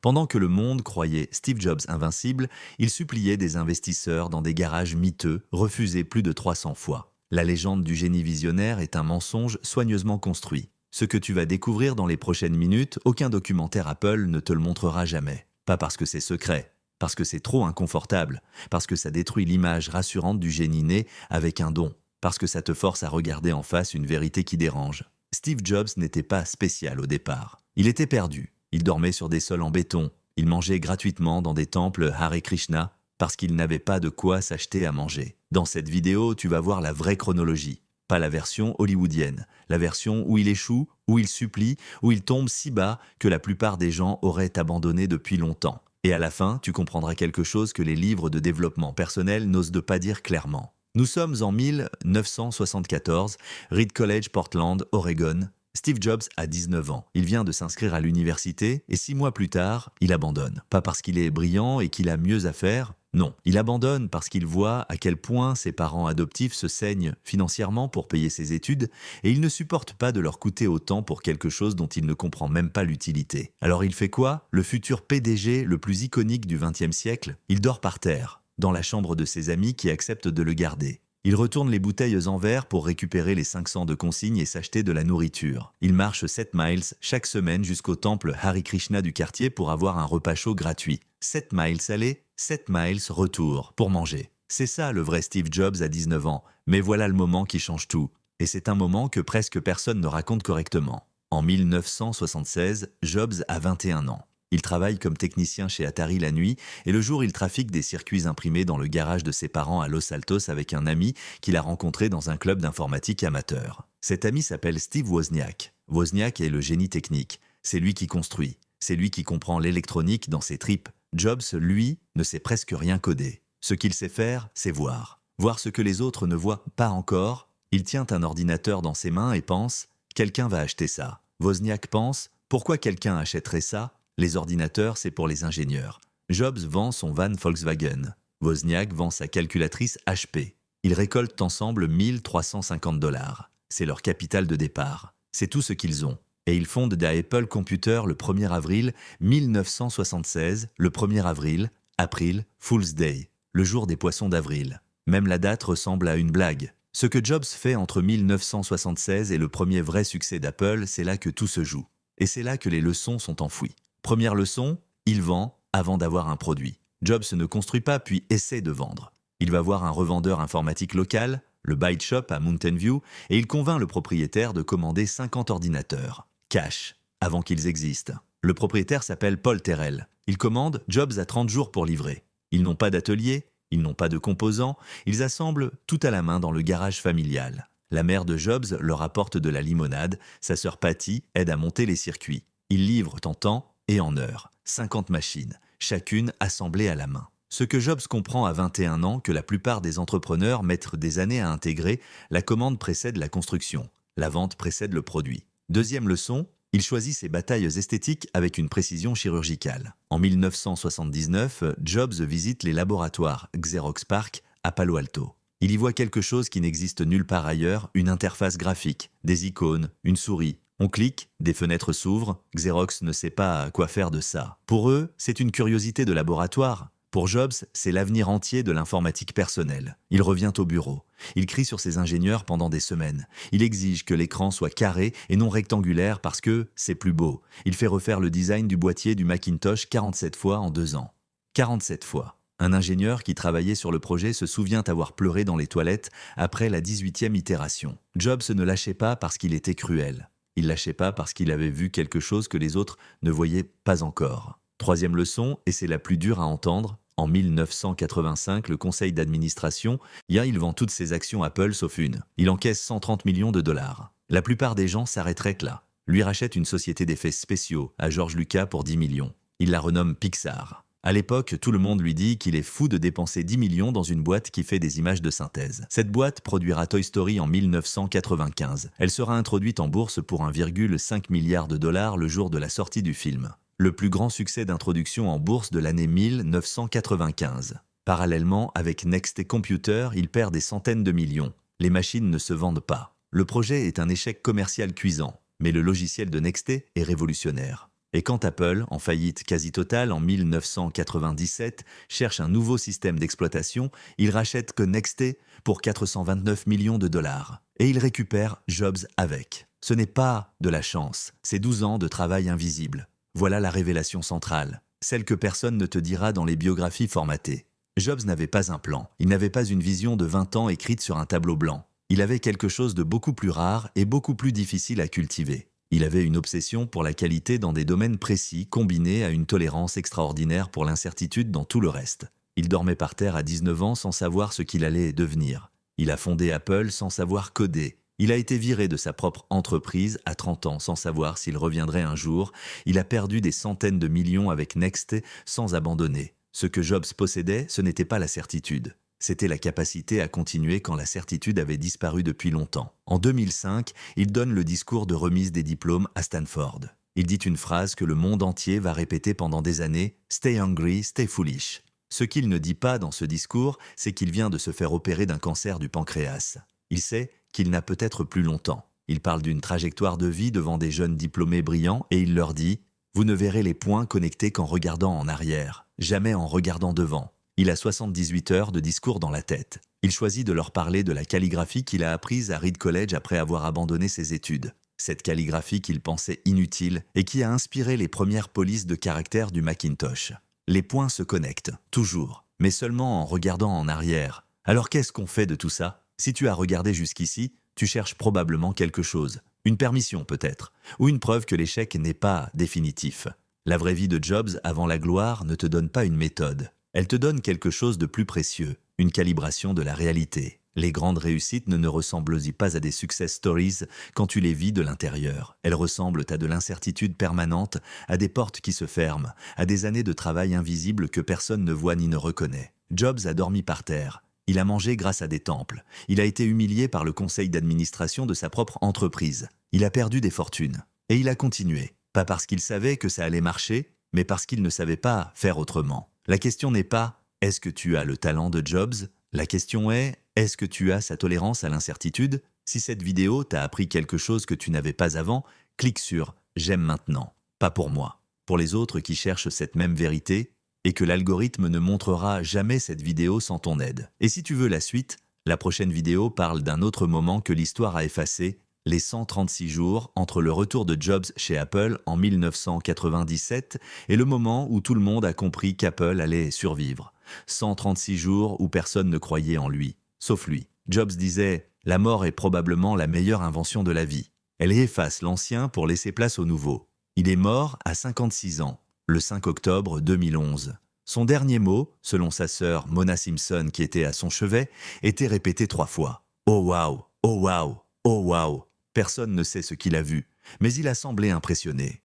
Pendant que le monde croyait Steve Jobs invincible, il suppliait des investisseurs dans des garages miteux, refusés plus de 300 fois. La légende du génie visionnaire est un mensonge soigneusement construit. Ce que tu vas découvrir dans les prochaines minutes, aucun documentaire Apple ne te le montrera jamais. Pas parce que c'est secret, parce que c'est trop inconfortable, parce que ça détruit l'image rassurante du génie né avec un don, parce que ça te force à regarder en face une vérité qui dérange. Steve Jobs n'était pas spécial au départ. Il était perdu. Il dormait sur des sols en béton. Il mangeait gratuitement dans des temples Hare Krishna parce qu'il n'avait pas de quoi s'acheter à manger. Dans cette vidéo, tu vas voir la vraie chronologie. Pas la version hollywoodienne, la version où il échoue, où il supplie, où il tombe si bas que la plupart des gens auraient abandonné depuis longtemps. Et à la fin, tu comprendras quelque chose que les livres de développement personnel n'osent de pas dire clairement. Nous sommes en 1974, Reed College, Portland, Oregon. Steve Jobs a 19 ans. Il vient de s'inscrire à l'université et 6 mois plus tard, il abandonne. Pas parce qu'il est brillant et qu'il a mieux à faire. Non, il abandonne parce qu'il voit à quel point ses parents adoptifs se saignent financièrement pour payer ses études et il ne supporte pas de leur coûter autant pour quelque chose dont il ne comprend même pas l'utilité. Alors il fait quoi? Le futur PDG le plus iconique du XXe siècle, il dort par terre, dans la chambre de ses amis qui acceptent de le garder. Il retourne les bouteilles en verre pour récupérer les 500 de consignes et s'acheter de la nourriture. Il marche 7 miles chaque semaine jusqu'au temple Hare Krishna du quartier pour avoir un repas chaud gratuit. 7 miles aller, 7 miles retour pour manger. C'est ça le vrai Steve Jobs à 19 ans. Mais voilà le moment qui change tout. Et c'est un moment que presque personne ne raconte correctement. En 1976, Jobs a 21 ans. Il travaille comme technicien chez Atari la nuit et le jour il trafique des circuits imprimés dans le garage de ses parents à Los Altos avec un ami qu'il a rencontré dans un club d'informatique amateur. Cet ami s'appelle Steve Wozniak. Wozniak est le génie technique. C'est lui qui construit. C'est lui qui comprend l'électronique dans ses tripes. Jobs, lui, ne sait presque rien coder. Ce qu'il sait faire, c'est voir. Voir ce que les autres ne voient pas encore. Il tient un ordinateur dans ses mains et pense « Quelqu'un va acheter ça ». Wozniak pense « Pourquoi quelqu'un achèterait ça ?» Les ordinateurs, c'est pour les ingénieurs. Jobs vend son van Volkswagen. Wozniak vend sa calculatrice HP. Ils récoltent ensemble 1350 $. C'est leur capital de départ. C'est tout ce qu'ils ont. Et ils fondent Apple Computer le 1er avril 1976, le 1er avril, April Fool's Day, le jour des poissons d'avril. Même la date ressemble à une blague. Ce que Jobs fait entre 1976 et le premier vrai succès d'Apple, c'est là que tout se joue. Et c'est là que les leçons sont enfouies. Première leçon, il vend avant d'avoir un produit. Jobs ne construit pas puis essaie de vendre. Il va voir un revendeur informatique local, le Byte Shop à Mountain View, et il convainc le propriétaire de commander 50 ordinateurs. Cash, avant qu'ils existent. Le propriétaire s'appelle Paul Terrell. Il commande, Jobs a 30 jours pour livrer. Ils n'ont pas d'atelier, ils n'ont pas de composants, ils assemblent tout à la main dans le garage familial. La mère de Jobs leur apporte de la limonade, sa sœur Patty aide à monter les circuits. Ils livrent en temps et en heure, 50 machines, chacune assemblée à la main. Ce que Jobs comprend à 21 ans, que la plupart des entrepreneurs mettent des années à intégrer, la commande précède la construction, la vente précède le produit. Deuxième leçon, il choisit ses batailles esthétiques avec une précision chirurgicale. En 1979, Jobs visite les laboratoires Xerox PARC à Palo Alto. Il y voit quelque chose qui n'existe nulle part ailleurs, une interface graphique, des icônes, une souris. On clique, des fenêtres s'ouvrent, Xerox ne sait pas quoi faire de ça. Pour eux, c'est une curiosité de laboratoire. Pour Jobs, c'est l'avenir entier de l'informatique personnelle. Il revient au bureau. Il crie sur ses ingénieurs pendant des semaines. Il exige que l'écran soit carré et non rectangulaire parce que c'est plus beau. Il fait refaire le design du boîtier du Macintosh 47 fois en 2 ans. 47 fois. Un ingénieur qui travaillait sur le projet se souvient avoir pleuré dans les toilettes après la 18e itération. Jobs ne lâchait pas parce qu'il était cruel. Il lâchait pas parce qu'il avait vu quelque chose que les autres ne voyaient pas encore. Troisième leçon, et c'est la plus dure à entendre, en 1985, le conseil d'administration, il vend toutes ses actions Apple sauf une. Il encaisse 130 millions de dollars. La plupart des gens s'arrêteraient là. Lui rachète une société d'effets spéciaux à George Lucas pour 10 millions. Il la renomme Pixar. À l'époque, tout le monde lui dit qu'il est fou de dépenser 10 millions dans une boîte qui fait des images de synthèse. Cette boîte produira Toy Story en 1995. Elle sera introduite en bourse pour 1,5 milliard de dollars le jour de la sortie du film. Le plus grand succès d'introduction en bourse de l'année 1995. Parallèlement, avec Next Computer, il perd des centaines de millions. Les machines ne se vendent pas. Le projet est un échec commercial cuisant, mais le logiciel de Next est révolutionnaire. Et quand Apple, en faillite quasi totale en 1997, cherche un nouveau système d'exploitation, il rachète Connexté pour 429 millions de dollars. Et il récupère Jobs avec. Ce n'est pas de la chance, c'est 12 ans de travail invisible. Voilà la révélation centrale, celle que personne ne te dira dans les biographies formatées. Jobs n'avait pas un plan, il n'avait pas une vision de 20 ans écrite sur un tableau blanc. Il avait quelque chose de beaucoup plus rare et beaucoup plus difficile à cultiver. Il avait une obsession pour la qualité dans des domaines précis, combinée à une tolérance extraordinaire pour l'incertitude dans tout le reste. Il dormait par terre à 19 ans sans savoir ce qu'il allait devenir. Il a fondé Apple sans savoir coder. Il a été viré de sa propre entreprise à 30 ans sans savoir s'il reviendrait un jour. Il a perdu des centaines de millions avec Next sans abandonner. Ce que Jobs possédait, ce n'était pas la certitude. C'était la capacité à continuer quand la certitude avait disparu depuis longtemps. En 2005, il donne le discours de remise des diplômes à Stanford. Il dit une phrase que le monde entier va répéter pendant des années « Stay hungry, stay foolish ». Ce qu'il ne dit pas dans ce discours, c'est qu'il vient de se faire opérer d'un cancer du pancréas. Il sait qu'il n'a peut-être plus longtemps. Il parle d'une trajectoire de vie devant des jeunes diplômés brillants et il leur dit « Vous ne verrez les points connectés qu'en regardant en arrière, jamais en regardant devant ». Il a 78 heures de discours dans la tête. Il choisit de leur parler de la calligraphie qu'il a apprise à Reed College après avoir abandonné ses études. Cette calligraphie qu'il pensait inutile et qui a inspiré les premières polices de caractère du Macintosh. Les points se connectent, toujours, mais seulement en regardant en arrière. Alors qu'est-ce qu'on fait de tout ça? Si tu as regardé jusqu'ici, tu cherches probablement quelque chose. Une permission peut-être, ou une preuve que l'échec n'est pas définitif. La vraie vie de Jobs avant la gloire ne te donne pas une méthode. Elle te donne quelque chose de plus précieux, une calibration de la réalité. Les grandes réussites ne ressemblent pas à des success stories quand tu les vis de l'intérieur. Elles ressemblent à de l'incertitude permanente, à des portes qui se ferment, à des années de travail invisible que personne ne voit ni ne reconnaît. Jobs a dormi par terre. Il a mangé grâce à des temples. Il a été humilié par le conseil d'administration de sa propre entreprise. Il a perdu des fortunes. Et il a continué. Pas parce qu'il savait que ça allait marcher, mais parce qu'il ne savait pas faire autrement. La question n'est pas « est-ce que tu as le talent de Jobs ?» La question est « est-ce que tu as sa tolérance à l'incertitude ?» Si cette vidéo t'a appris quelque chose que tu n'avais pas avant, clique sur « J'aime maintenant ». Pas pour moi. Pour les autres qui cherchent cette même vérité et que l'algorithme ne montrera jamais cette vidéo sans ton aide. Et si tu veux la suite, la prochaine vidéo parle d'un autre moment que l'histoire a effacé, les 136 jours entre le retour de Jobs chez Apple en 1997 et le moment où tout le monde a compris qu'Apple allait survivre. 136 jours où personne ne croyait en lui, sauf lui. Jobs disait « La mort est probablement la meilleure invention de la vie. Elle efface l'ancien pour laisser place au nouveau. » Il est mort à 56 ans, le 5 octobre 2011. Son dernier mot, selon sa sœur Mona Simpson qui était à son chevet, était répété 3 fois. « Oh wow, oh wow, oh wow ». Personne ne sait ce qu'il a vu, mais il a semblé impressionné.